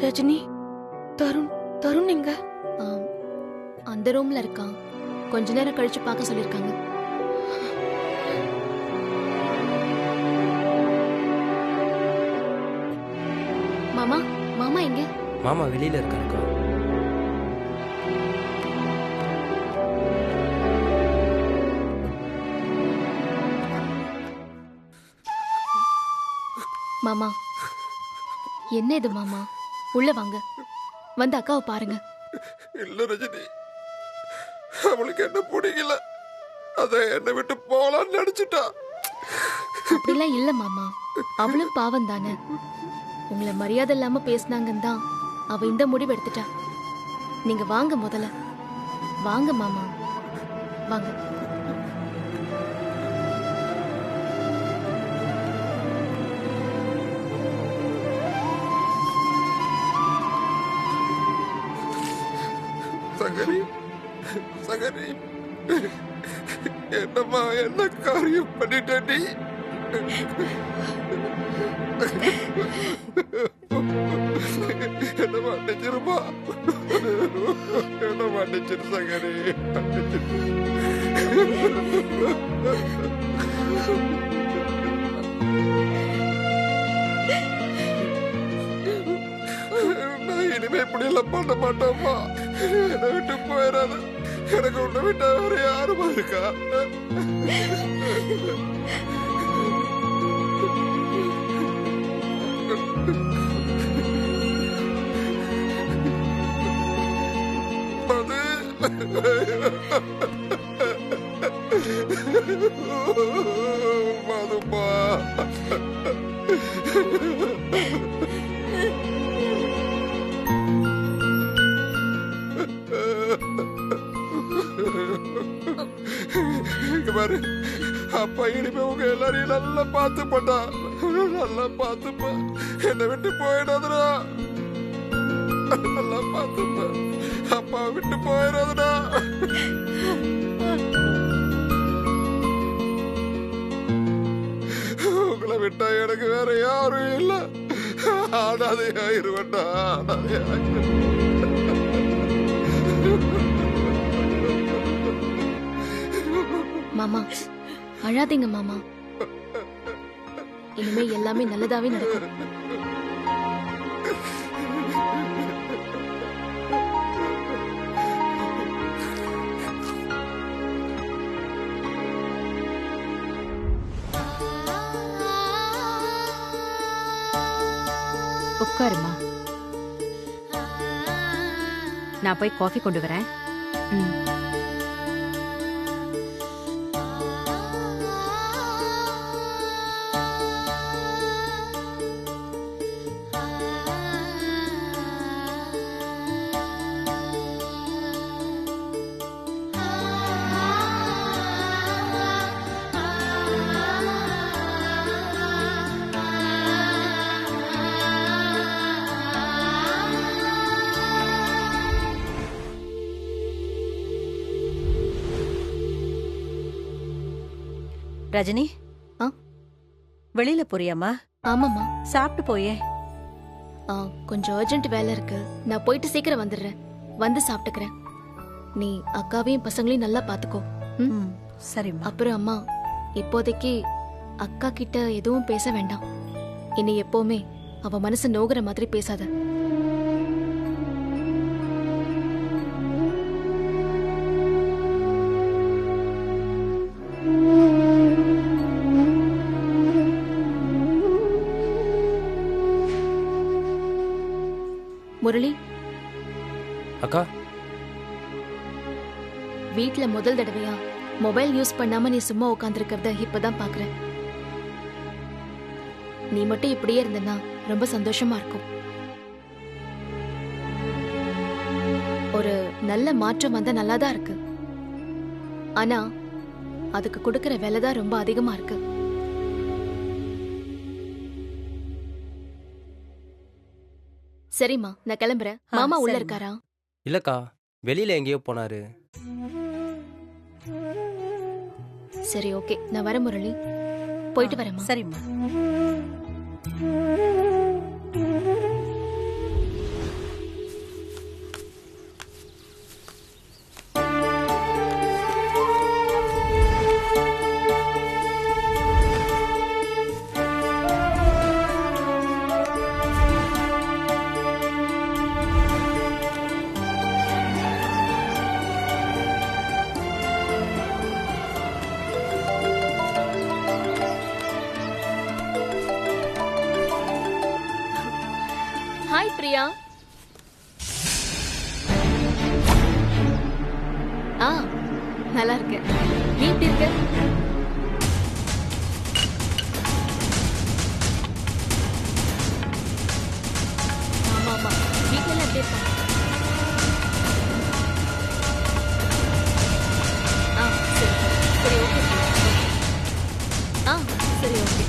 ரஜினி, தருண் தருண் எங்க? அந்த ரூம்ல இருக்கான். கொஞ்ச நேரம் கழிச்சு பார்க்க சொல்லிருக்காங்க. மாமா, மாமா எங்க? மாமா வெளியில இருக்காருக்கா. மாமா, என்ன இது மாமா? உள்ள வாங்க, வந்து அக்காவை பாருங்க. இல்ல ரஜினி, அவளுக்கு என்ன பிடிக்கல, அத என்னை விட்டு போலான்னு நினைச்சிட்டா. அப்படிலாம் இல்ல மாமா, அவளும் பாவம் தானே. உங்களை மரியாதை இல்லாம பேசினாங்கன்னு தான் அவ இந்த முடிவு எடுத்துட்டா. நீங்க வாங்க, முதல்ல வாங்க மாமா, வாங்க. சங்கரி, சங்கரி, என்னம்மா, என்ன காரியம் பண்ணிட்ட நீ? என்ன மன்னிச்சிருமா, என்ன மன்னிச்சிரு சங்கரி. நான் இனிமே இப்படி எல்லாம் பண்ண மாட்டோம்மா. என்னை விட்டு போயிடாத. எனக்கு உன்னை விட்டா வேற யாருமா இருக்கா? மதுப்பா, பாரு, அப்பா இனிமே உங்க எல்லாரையும் நல்லா பார்த்துப்பா, நல்லா பார்த்துப்பா. என்னை விட்டு போயிடாதுடா, நல்லா பார்த்துப்பா. அப்பா விட்டு போயிடாதுடா. உங்களை விட்டா எனக்கு வேற யாரும் இல்ல. ஆனாதே ஆயிருவேண்டா, ஆனாதே ஆயிருவேன். மாமா, அழாதீங்க மாமா, இனிமே எல்லாமே நல்லதாவே நடக்கும். உட்காருமா, நான் போய் காஃபி கொண்டு வரேன். ரஜினி, வெளியில போறியாமா? ஆமாமா, சாப்பிட்டு போயே. கொஞ்சம் அர்ஜென்ட் வேலை இருக்கு, நான் போயிட்டு சீக்கிரம் வந்துடுறேன். வந்து சாப்பிட்டுக்கிறேன். நீ அக்காவையும் பசங்களையும் நல்லா பாத்துக்கோ. சரிம்மா. அப்புறம் அம்மா, இப்போதைக்கு அக்கா கிட்ட எதுவும் பேச வேண்டாம். இனி எப்பவுமே அவ மனசு நோகுற மாதிரி பேசாத. முரளி அக்கா, வீட்ல முதல் தடவையா மொபைல் யூஸ் பண்ணாம நீ சும்மா உட்கார்ந்திருக்கிறத இப்பதான் பாக்குறேன். நீ மட்டும் இப்படியே இருந்தனா ரொம்ப சந்தோஷமா இருக்கும். ஒரு நல்ல மாற்றம் வந்தா நல்லாதான் இருக்கு. ஆனா அதுக்கு கொடுக்கிற விலை தான் ரொம்ப அதிகமா இருக்கு. சரிம்மா, நான் கிளம்புறேன். மாமா உள்ள இருக்காரா? இல்லக்கா, வெளியில எங்கேயோ போனாரு. சரி, ஓகே, நான் வரேன் முரளி. போயிட்டு வரேம்மா. சரிம்மா. ஹாய் பிரியா. ஆ நல்லா இருக்கேன். நீ எப்படி இருக்க? ஆமா ஆமா, வீட்டுல எல்லாம் எப்படி இருக்காங்க? ஆ சரி சரி, ஓகே. ஆ சரி, ஓகே.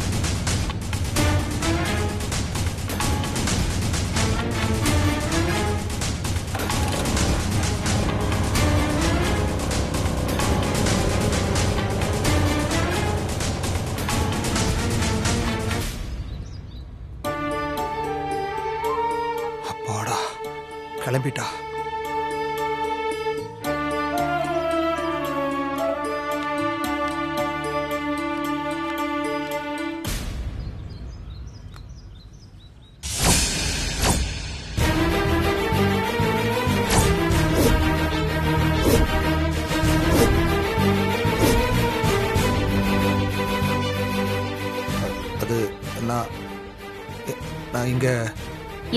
அப்பாடா, கிளம்பிட்டா. அது நான் இங்க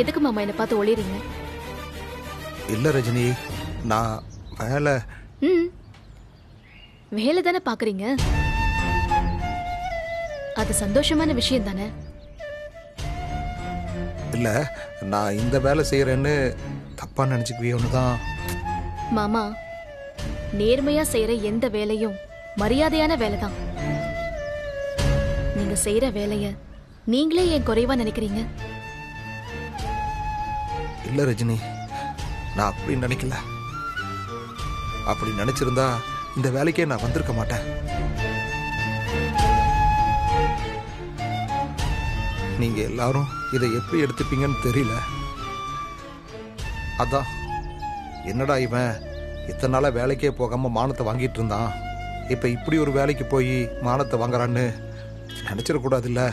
எதுக்கு மாமா என்ன பார்த்து ஒளிறீங்க? இல்ல ரஜினி, நான் வேலை. ம், வேலை தானே பாக்குறீங்க. அது சந்தோஷமான விஷயம் தானே. இல்ல, நான் இந்த வேலை செய்யறேன்னு தப்பா நினைச்சுக்குவியோன்னு தான். மாமா, நேர்மையா செய்யற எந்த வேலையும் மரியாதையான வேலை தான். நீங்க செய்யற வேலைய நீங்களே ஏன் குறைவா நினைக்கிறீங்க? இல்ல ரஜினி, நான் அப்படி நினைக்கல. அப்படி நினைச்சிருந்தா இந்த வேலைக்கே நான் வந்திருக்க மாட்டேன். நீங்க எல்லாரும் இதை எப்படி எடுத்துப்பீங்கன்னு தெரியல. அதான், என்னடா இவன் இத்தனை நாளா வேலைக்கே போகாம மானத்தை வாங்கிட்டு இருந்தான், இப்ப இப்படி ஒரு வேலைக்கு போய் மானத்தை வாங்குறான்னு நினைச்சிடக்கூடாதுல்ல.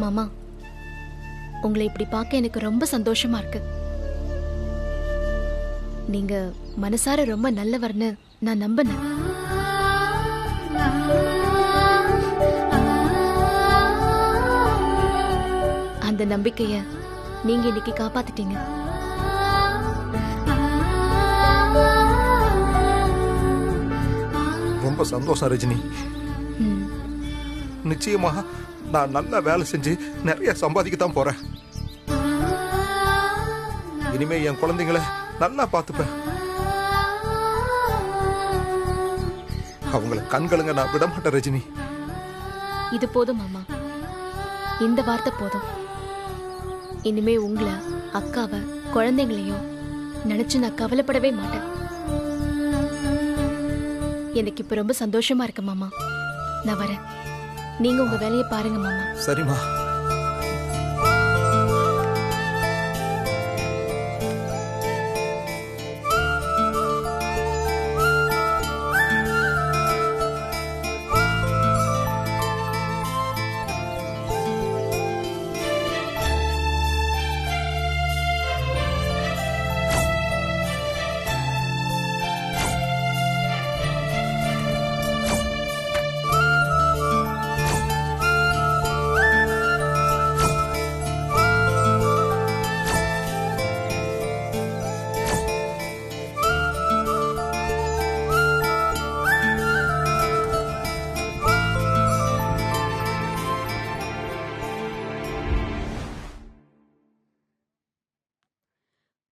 மாமா, உங்களை இப்படி பார்க்க எனக்கு ரொம்ப சந்தோஷமா இருக்கு. நீங்க மனசார ரொம்ப நல்லவர்னு நான் நம்பினேன். அந்த நம்பிக்கைய நீங்க இன்னைக்கு காப்பாத்திட்டீங்க. ரொம்ப சந்தோஷம் ரஜினி. ம், நிச்சயமா நான் நல்லா வேலை செஞ்சு நிறைய சம்பாதிக்கத்தான் போறேன். இனிமே என் குழந்தைங்களை நல்லா பார்த்துப்பேன். அவங்கள கண்களுங்க நான் விட மாட்டேன் ரஜினி. இது போதும் மாமா, இந்த வார்த்தை போதும். இனிமே உங்களை, அக்காவை, குழந்தைங்களையும் நினைச்சு நான் கவலைப்படவே மாட்டேன். எனக்கு இப்ப ரொம்ப சந்தோஷமா இருக்கு மாமா. நான் வரேன். நீங்க உங்க வேலையை பாருங்க மாமா. சரிம்மா.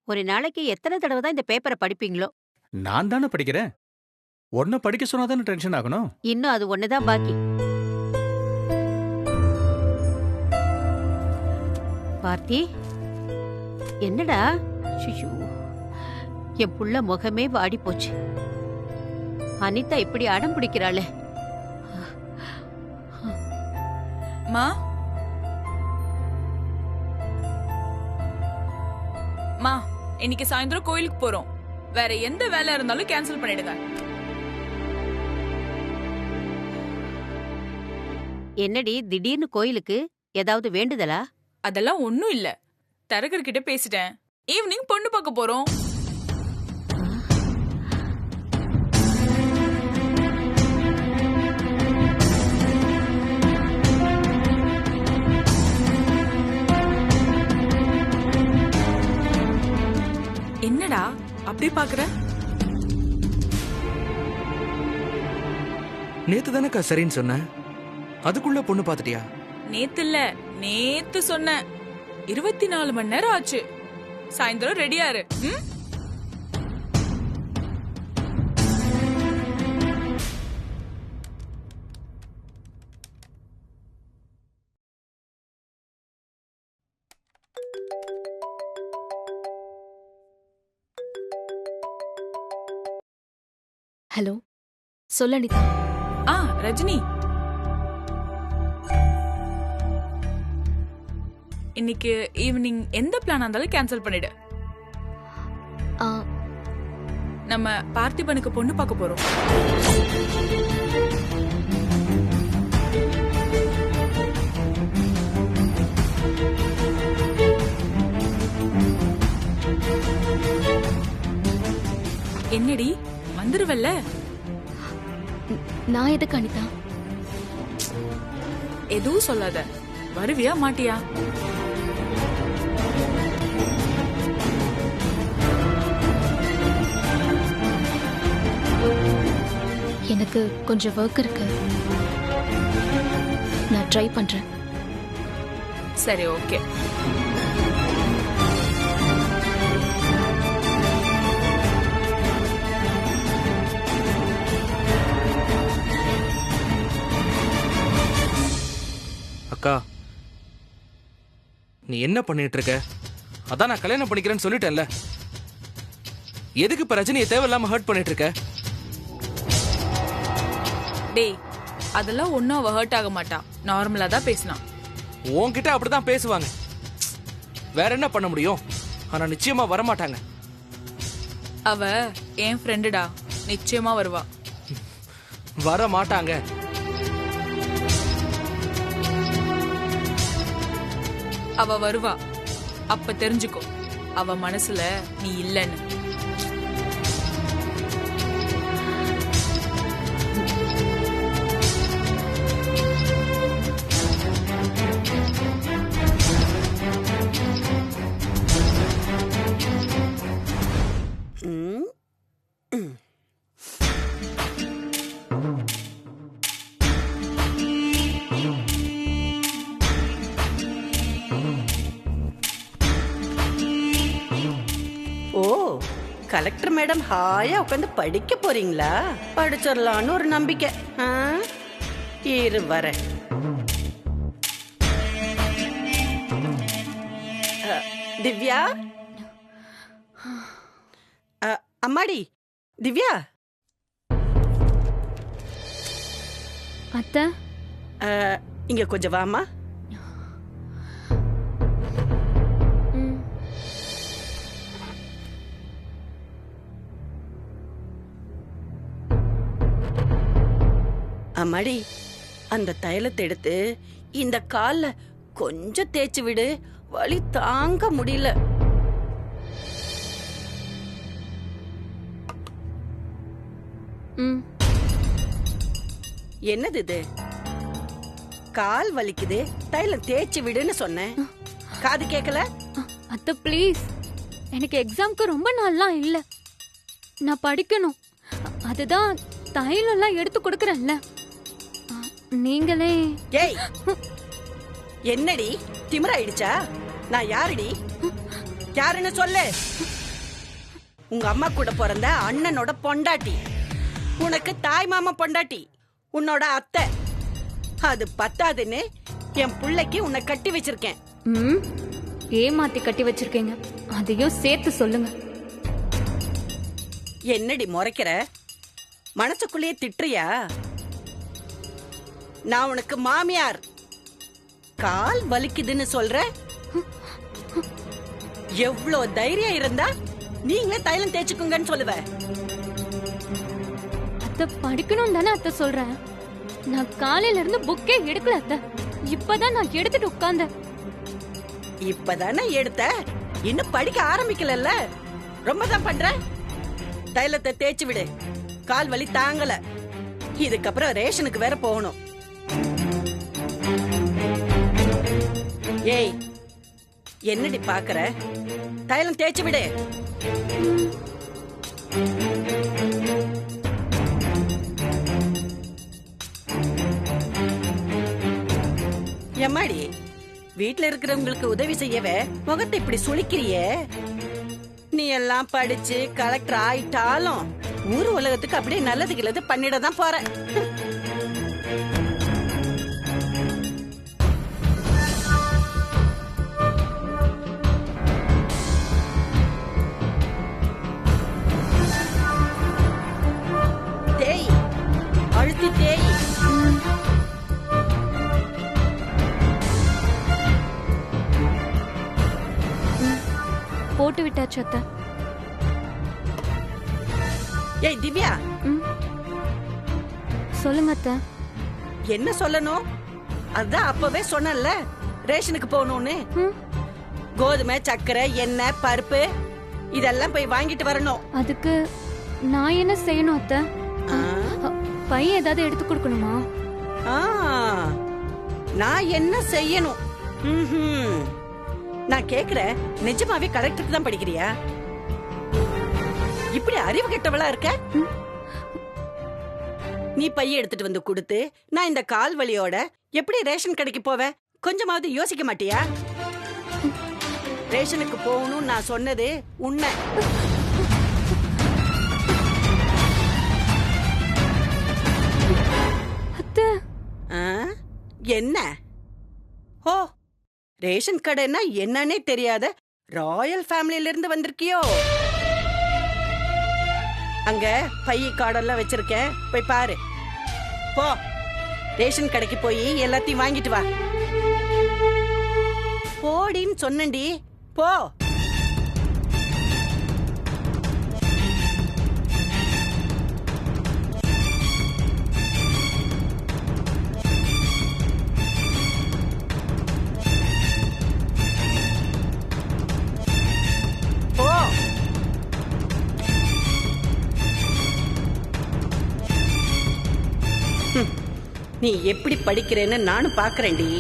ஒரு நாளைக்கு எத்தனை தடவை தான் இந்த பேப்பரை படிப்பீங்களோ? நான் தானே படிக்கிறேன். உன்னை படிக்க சொன்னா தானே டென்ஷன் ஆகணும். இன்னும் அது ஒண்ணுதான் பாக்கி. பார்த்தி, என்னடா? ஷிஷு, என் புள்ள முகமே வாடி போச்சு. அனிதா இப்படி அடம் பிடிக்கிறாளே. மா மா, இன்னைக்கு சாயந்தரம் கோயிலுக்கு போறோம். வேற எந்த வேலை இருந்தாலும் கேன்சல் பண்ணிடுங்க. என்னடி திடீர்னு கோயிலுக்கு? ஏதாவது வேண்டுதலா? அதெல்லாம் ஒண்ணும் இல்ல. தரகர் கிட்ட பேசிட்டேன். ஈவினிங் பொண்ணு பார்க்க போறோம். அப்படி பாக்குற? நேத்து தானக்கா சரின்னு சொன்ன, அதுக்குள்ள பொண்ணு பாத்துட்டியா? நேத்து இல்ல, நேத்து சொன்ன. 24 மணி நேரம் ஆச்சு. சாயந்தரம் ரெடியா இரு. ஹலோ, சொல்ல அனிதா. ரஜினி, இன்னைக்கு ஈவினிங் எந்த பிளான் இருந்தாலும் கேன்சல் பண்ணிடு. ஆ, நம்ம பார்த்திபனுக்கு பொண்ணு பார்க்க போறோம். என்னடி, வந்துருவல்ல? நான் எதுக்கு அனிதா? எதுவும் சொல்லாத. வருவியா மாட்டியா? எனக்கு கொஞ்சம் ஒர்க் இருக்கு, நான் ட்ரை பண்றேன். சரி, ஓகே. அக்கா, நீ என்ன பண்ணிட்டு இருக்க? அதான் நான் கல்யாணம் பண்ணிக்கிறேன்னு சொல்லிட்டேன்ல. எதுக்கு இப்ப ரஜினியை தேவையில்லாம ஹர்ட் பண்ணிட்டு இருக்க? டேய், அதெல்லாம் ஒன்னும் அவ ஹர்ட் ஆக மாட்டா. நார்மலா தான் பேசினான். உன்கிட்ட அப்படிதான் பேசுவாங்க, வேற என்ன பண்ண முடியும்? ஆனா நிச்சயமா வரமாட்டாங்க. அவ என் ஃப்ரெண்டுடா, நிச்சயமா வருவா. வர மாட்டாங்க. அவ வருவா, அப்ப தெரிஞ்சுக்கோ அவ மனசுல நீ இல்லன்னு. கலெக்டர் மேடம் ஹாயா உட்காந்து படிக்க போறீங்களா? படிச்சிடலான்னு ஒரு நம்பிக்கை. இரு வர. திவ்யா, அம்மாடி திவ்யா. அத்தை, இங்க கொஞ்சம் வாமா. அம்மாடி, அந்த தைலத்தை எடுத்து இந்த கால்ல கொஞ்சம் தேய்ச்சி விடு, வலி தாங்க முடியல. என்னது இது? கால் வலிக்குது, தைலம் தேய்ச்சி விடுன்னு சொன்னேன், காது கேட்கல? அத்தை ப்ளீஸ், எனக்கு எக்ஸாம்க்கு ரொம்ப நாள்லாம் இல்ல, நான் படிக்கணும். அதுதான் தைலம் எல்லாம் எடுத்து கொடுக்கறேன்ல, நீங்களே. ஏய், என்னடி திமிராயிடுச்சா? நான் யாருடி? யாருன்னு சொல்லு. உங்க அம்மா கூட பிறந்த அண்ணனோட பொண்டாட்டி, உனக்கு தாய் மாமா பொண்டாட்டி, உன்னோட அத்தை. அது பத்தாதுன்னு என் பிள்ளைக்கு உன்னை கட்டி வச்சிருக்கேன். ஏமாத்தி கட்டி வச்சிருக்கீங்க, அதையும் சேர்த்து சொல்லுங்க. என்னடி முறைக்கிற? மனசுக்குள்ளேயே திட்டுறியா? நான் உனக்கு மாமியார். கால் வலிக்குதுன்னு சொல்ற? எவ்வளவு தைரியம் இருந்தா நீங்களே தைலம் தேய்ச்சுக்குங்கன்னு சொல்லுவ. அத்தை படிக்கணும் தானே அத்தை சொல்றேன். நான் காலையில இருந்து புக்கே எடுக்கல அத்தை, இப்பதான் நான் எடுத்துட்டு உட்கார்ந்தேன். இப்பதானே எடுத்த, இன்னும் படிக்க ஆரம்பிக்கல. ரொம்ப தான் பண்ற. தைலத்தை தேய்ச்சி விடு, கால் வலி தாங்கல. இதுக்கப்புறம் ரேஷனுக்கு வேற போகணும். ஏய், என்னடி பாக்குற? தைலம் தேய்ச்சி விடு. எம்மாடி, வீட்ல இருக்கிறவங்களுக்கு உதவி செய்யவே முகத்தை இப்படி சுளிக்கிறியே. நீ எல்லாம் படிச்சு கலெக்டர் ஆயிட்டாலும் ஊர் உலகத்துக்கு அப்படியே நல்லது கிழது பண்ணிட தான் போற. தேய், அழுத்தி தேய். போட்டு விட்டாச்சு அத்தை. ஏய் திவ்யா, சொல்லுங்க அத்தை. என்ன சொல்லணும்? அதான் அப்பவே சொன்னல ரேஷனுக்கு போகணும்னு. கோதுமை, சர்க்கரை, எண்ணெய், பருப்பு இதெல்லாம் போய் வாங்கிட்டு வரணும். அதுக்கு நான் என்ன செய்யணும் அத்தை? பையன் ஏதாவது எடுத்து கொடுக்கணுமா? நான் என்ன செய்யணும்? நான் கேக்குறேன், நிஜமாவே கலெக்டருக்கு தான் படிக்கிறியா? இப்படி அறிவு கெட்டவளா இருக்க? நீ பைய எடுத்துட்டு வந்து கொடுத்து நான் இந்த கால் வலியோட எப்படி ரேஷன் கடைக்கு போவேன்? கொஞ்சமாவது யோசிக்க மாட்டியா? ரேஷனுக்கு போகணும் நான் சொன்னது உண்மை. என்ன? ஓ, ரேஷன் கடைன்னா என்னன்னே தெரியாத ராயல் ஃபேமிலியில இருந்து வந்திருக்கியோ? அங்க பைய கார்டெல்லாம் வச்சிருக்கேன், போய் பாரு. போ, ரேஷன் கடைக்கு போய் எல்லாத்தையும் வாங்கிட்டு வா. போடின்னு சொன்னண்டி, போ. நீ எப்படி படிக்கிறேன்னு நானும் பாக்குறேன்டி.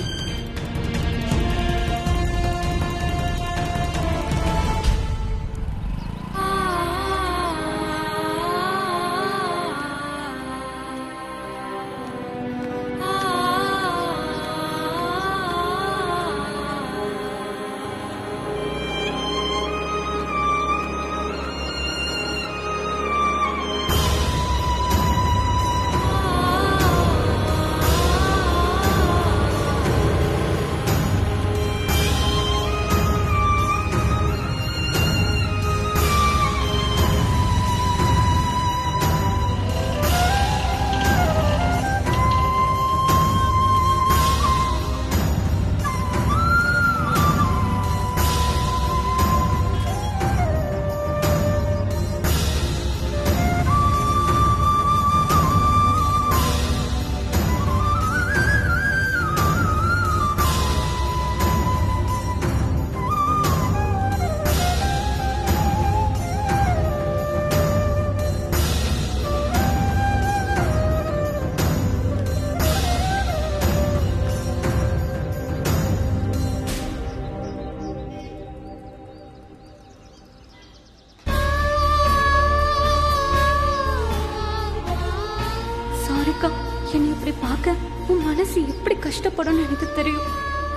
என்னை இப்படி பார்க்க உன் மனசு எப்படி கஷ்டப்படும் எனக்கு தெரியும்.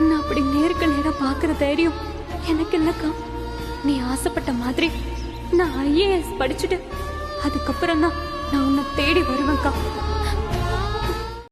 நான் அப்படி நேருக்கு நேரா பாக்குற தைரியம் எனக்கு இல்லக்கா. நீ ஆசைப்பட்ட மாதிரி நான் IAS படிச்சுட்டு அதுக்கப்புறம் தான் நான் உன்னை தேடி வருவேன்க்கா.